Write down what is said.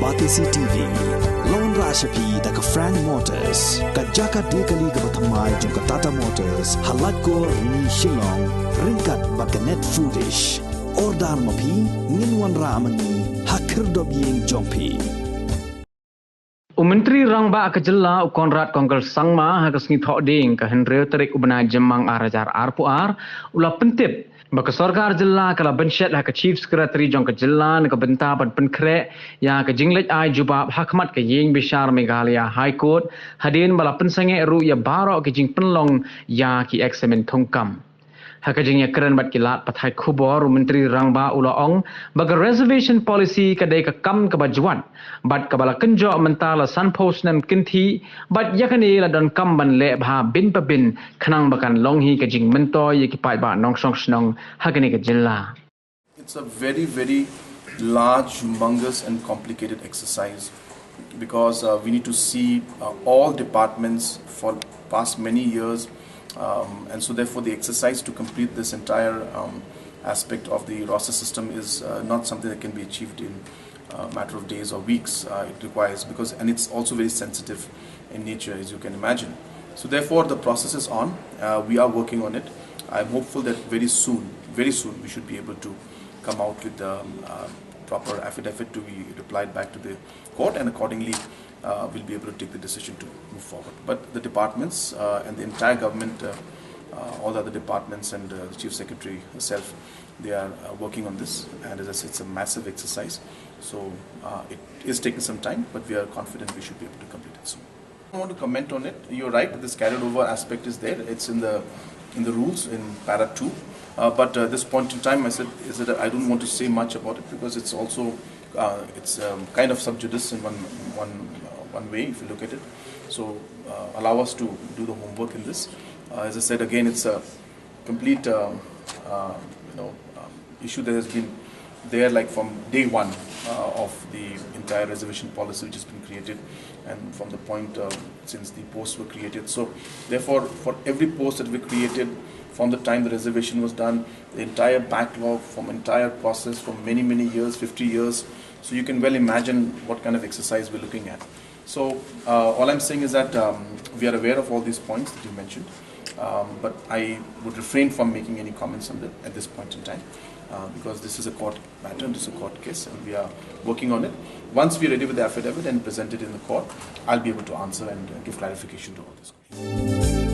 Batisi TV, Lone Rashapi, the Frank Motors, Kajaka Dekali Gabatamai, Junka Tata Motors, Halatko, Ni Shillong, Rinkat Bakanet Foodish, Ordar Mapi, Ninwan Ramani, Hakirdo being Jompi. Menteri Rangba Kejela Konrad Kongkel Sangma hagasngi thok ding ke Henry Terik Ubna Jemang Arajar Arpuar ula pentip baka sarkar jela kala bensyat ha ke Chief Secretary Jong Kejela ne ke benta pan Pynkhreh ya ke jinglet ai Jubab hakmat ke Ïingbishar Meghalaya High Court hadin bala pensange ru ya barok ke jing penlong ya ki eksamen Thungkam. Hakajingnya keren bat kilat pathai khubor Menteri Rangba ulaong baga reservation policy kadai ke kam ke bajuan bat kabala kenjo mentala sun post nam kinthi bat yakani la don kam ban le bha bin pa bin khanang bakan longhi ke jing mento ye ki pai ba nong song snong hakani ke jilla. It's a very, very large, humongous and complicated exercise because we need to see all departments for past many years. And so therefore the exercise to complete this entire aspect of the roster system is not something that can be achieved in a matter of days or weeks. It requires, and it's also very sensitive in nature, as you can imagine. So therefore the process is on. We are working on it. I'm hopeful that very soon we should be able to come out with the proper affidavit to be replied back to the court, and accordingly we'll be able to take the decision to move forward. But the departments and the entire government, all the other departments and the Chief Secretary herself, they are working on this, and as I said, it's a massive exercise, so it is taking some time, but we are confident we should be able to complete it soon. I don't want to comment on it. You're right, this carried over aspect is there. It's in the rules in para 2, but at this point in time I said I don't want to say much about it because it's also it's kind of sub judice in one way if you look at it. So allow us to do the homework in this. As I said again, it's a complete issue that has been there like from day one of the entire reservation policy which has been created, and from the point since the posts were created. So therefore for every post that we created from the time the reservation was done, the entire backlog from entire process from many years, 50 years, so you can well imagine what kind of exercise we're looking at. So all I'm saying is that we are aware of all these points that you mentioned, but I would refrain from making any comments on it at this point in time because this is a court matter and this is a court case, and we are working on it. Once we're ready with the affidavit and present it in the court, I'll be able to answer and give clarification to all this.